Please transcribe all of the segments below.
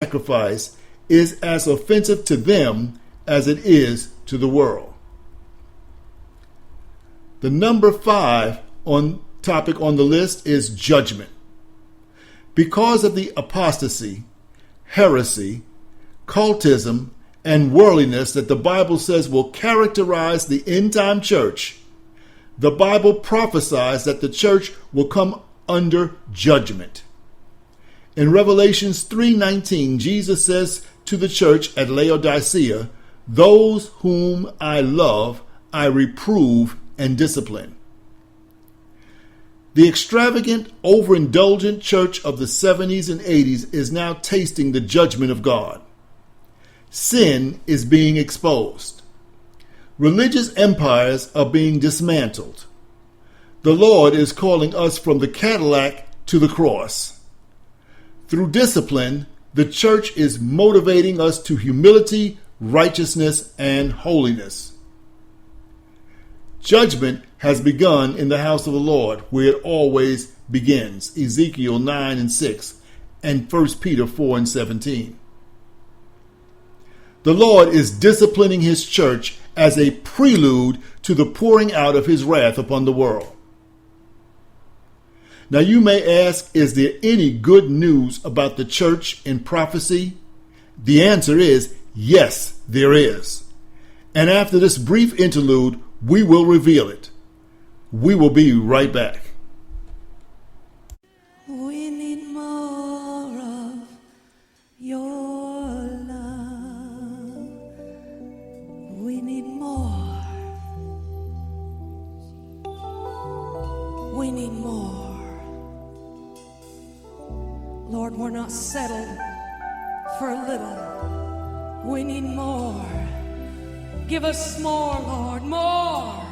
sacrifice is as offensive to them as it is to the world. The number 5 topic on the list is judgment. Because of the apostasy, heresy, cultism, and worldliness that the Bible says will characterize the end-time church, the Bible prophesies that the church will come under judgment. In Revelations 3:19, Jesus says to the church at Laodicea, "Those whom I love, I reprove and discipline." The extravagant, overindulgent church of the 70s and 80s is now tasting the judgment of God. Sin is being exposed. Religious empires are being dismantled. The Lord is calling us from the Cadillac to the cross. Through discipline, the church is motivating us to humility, righteousness, and holiness. Judgment has begun in the house of the Lord, where it always begins. Ezekiel 9:6 and 1 Peter 4:17. The Lord is disciplining his church as a prelude to the pouring out of his wrath upon the world. Now you may ask, is there any good news about the church in prophecy? The answer is yes, there is. And after this brief interlude, we will reveal it. We will be right back. We need more of your love. We need more. We need more. Lord, we're not settled for a little. We need more. Give us more, Lord, more.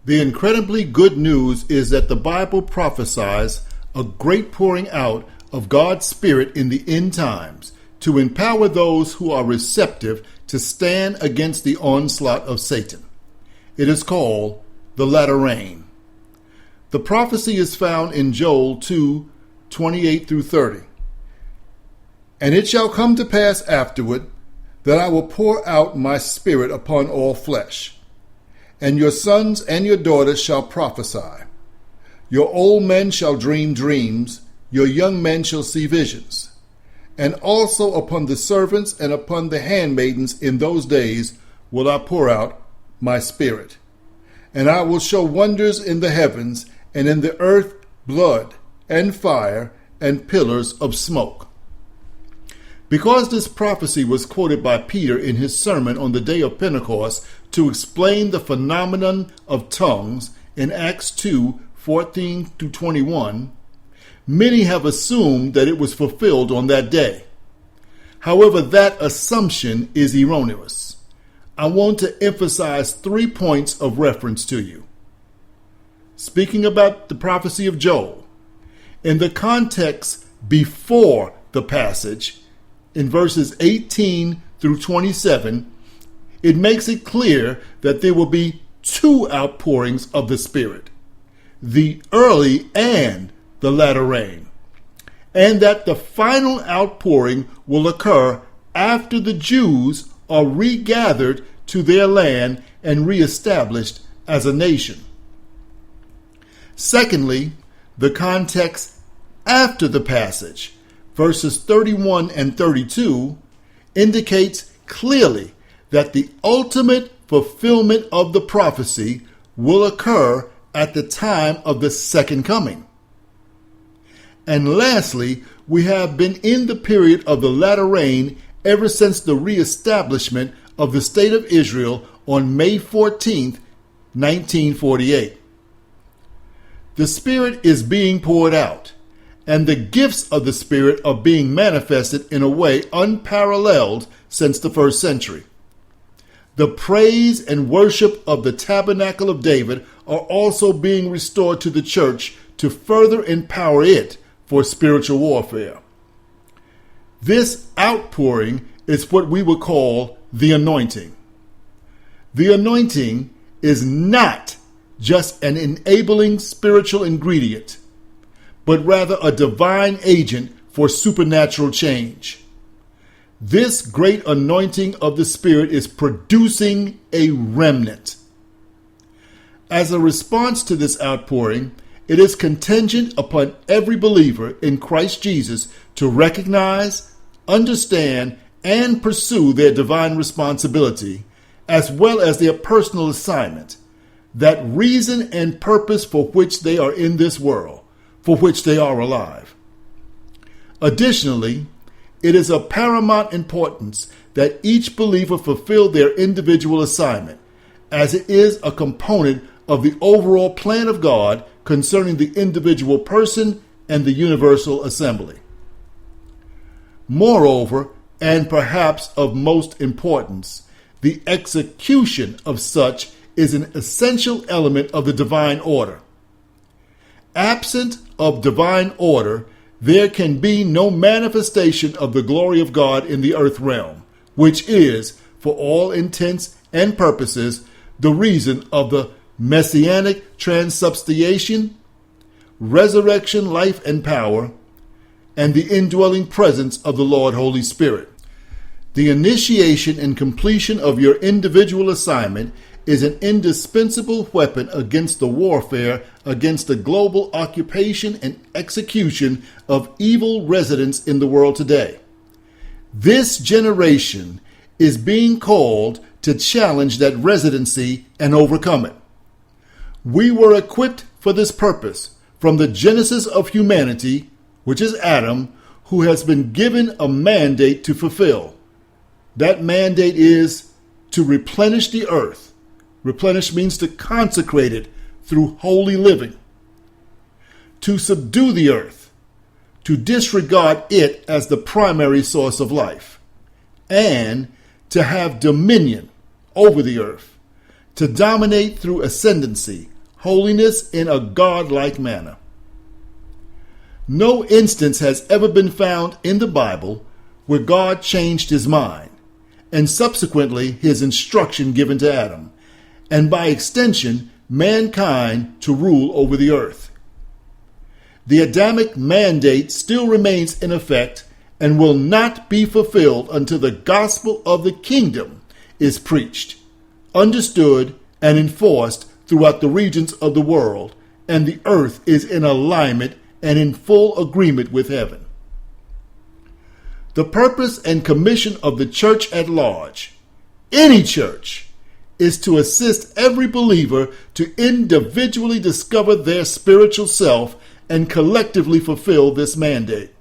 The incredibly good news is that the Bible prophesies a great pouring out of God's Spirit in the end times to empower those who are receptive to stand against the onslaught of Satan. It is called the latter rain. The prophecy is found in Joel 2:28 through 30. And it shall come to pass afterward that I will pour out my Spirit upon all flesh, and your sons and your daughters shall prophesy. Your old men shall dream dreams, your young men shall see visions. And also upon the servants and upon the handmaidens in those days will I pour out my Spirit. And I will show wonders in the heavens and in the earth, blood and fire and pillars of smoke. Because this prophecy was quoted by Peter in his sermon on the day of Pentecost to explain the phenomenon of tongues in Acts 2:14-21, many have assumed that it was fulfilled on that day. However, that assumption is erroneous. I want to emphasize 3 points of reference to you. Speaking about the prophecy of Joel, in the context before the passage, in verses 18 through 27, it makes it clear that there will be 2 outpourings of the Spirit, the early and the latter rain, and that the final outpouring will occur after the Jews are regathered to their land and reestablished as a nation. Secondly, the context after the passage, verses 31 and 32, indicates clearly that the ultimate fulfillment of the prophecy will occur at the time of the second coming. And lastly, we have been in the period of the latter rain ever since the reestablishment of the state of Israel on May 14th, 1948. The Spirit is being poured out, and the gifts of the Spirit are being manifested in a way unparalleled since the first century. The praise and worship of the Tabernacle of David are also being restored to the church to further empower it for spiritual warfare. This outpouring is what we would call the anointing. The anointing is not just an enabling spiritual ingredient, but rather a divine agent for supernatural change. This great anointing of the Spirit is producing a remnant. As a response to this outpouring, it is contingent upon every believer in Christ Jesus to recognize, understand, and pursue their divine responsibility, as well as their personal assignment, that reason and purpose for which they are in this world, for which they are alive. Additionally, it is of paramount importance that each believer fulfill their individual assignment, as it is a component of the overall plan of God concerning the individual person and the universal assembly. Moreover, and perhaps of most importance, the execution of such is an essential element of the divine order. Absent of divine order, there can be no manifestation of the glory of God in the earth realm, which is, for all intents and purposes, the reason of the messianic transubstantiation, resurrection, life, and power, and the indwelling presence of the Lord Holy Spirit. The initiation and completion of your individual assignment is an indispensable weapon against the warfare against the global occupation and execution of evil residents in the world today. This generation is being called to challenge that residency and overcome it. We were equipped for this purpose from the genesis of humanity, which is Adam, who has been given a mandate to fulfill. That mandate is to replenish the earth. Replenish means to consecrate it through holy living. To subdue the earth, to disregard it as the primary source of life, and to have dominion over the earth, to dominate through ascendancy, holiness in a godlike manner. No instance has ever been found in the Bible where God changed his mind, and subsequently his instruction given to Adam, and by extension, mankind to rule over the earth. The Adamic mandate still remains in effect and will not be fulfilled until the gospel of the kingdom is preached, understood, and enforced throughout the regions of the world, and the earth is in alignment and in full agreement with heaven. The purpose and commission of the church at large, any church, is to assist every believer to individually discover their spiritual self and collectively fulfill this mandate.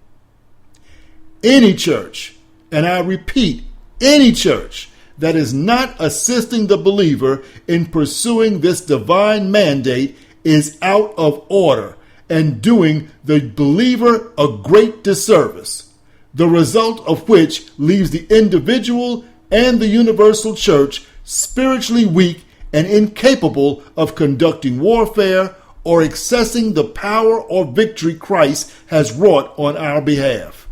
Any church, and I repeat, any church that is not assisting the believer in pursuing this divine mandate is out of order and doing the believer a great disservice, the result of which leaves the individual and the universal church spiritually weak and incapable of conducting warfare or accessing the power or victory Christ has wrought on our behalf.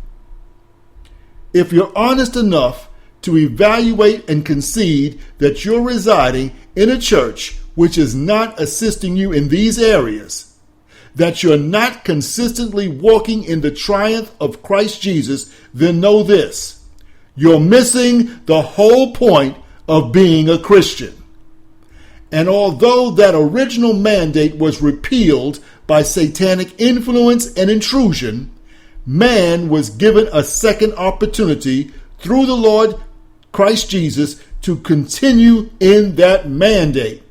If you're honest enough to evaluate and concede that you're residing in a church which is not assisting you in these areas, that you're not consistently walking in the triumph of Christ Jesus, then know this: you're missing the whole point of being a Christian. And although that original mandate was repealed by satanic influence and intrusion, man was given a second opportunity through the Lord Christ Jesus to continue in that mandate.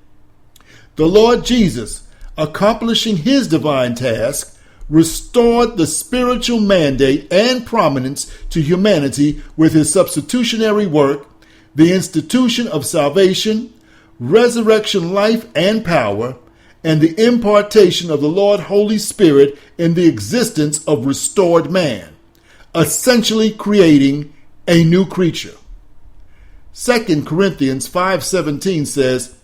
The Lord Jesus, accomplishing his divine task, restored the spiritual mandate and prominence to humanity with his substitutionary work, the institution of salvation, resurrection life and power, and the impartation of the Lord Holy Spirit in the existence of restored man, essentially creating a new creature. 2 Corinthians 5:17 says,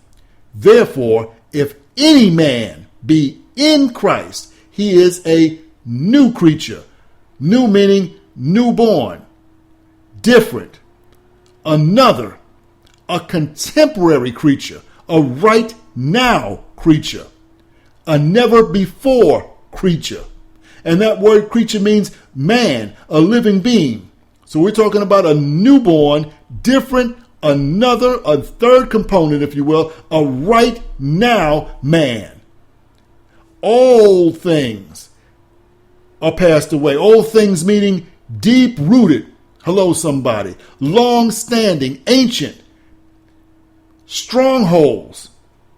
"Therefore, if any man be in Christ, he is a new creature." New meaning newborn, different, another, a contemporary creature, a right now creature, a never before creature. And that word creature means man, a living being. So we're talking about a newborn, different, another, a third component, if you will, a right now man. All things are passed away. All things meaning deep rooted. Hello, somebody. Long standing, ancient. Strongholds,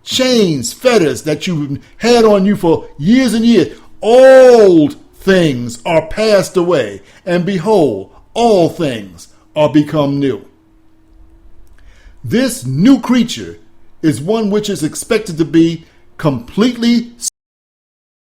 chains, fetters that you've had on you for years and years. Old things are passed away, and behold, all things are become new. This new creature is one which is expected to be completely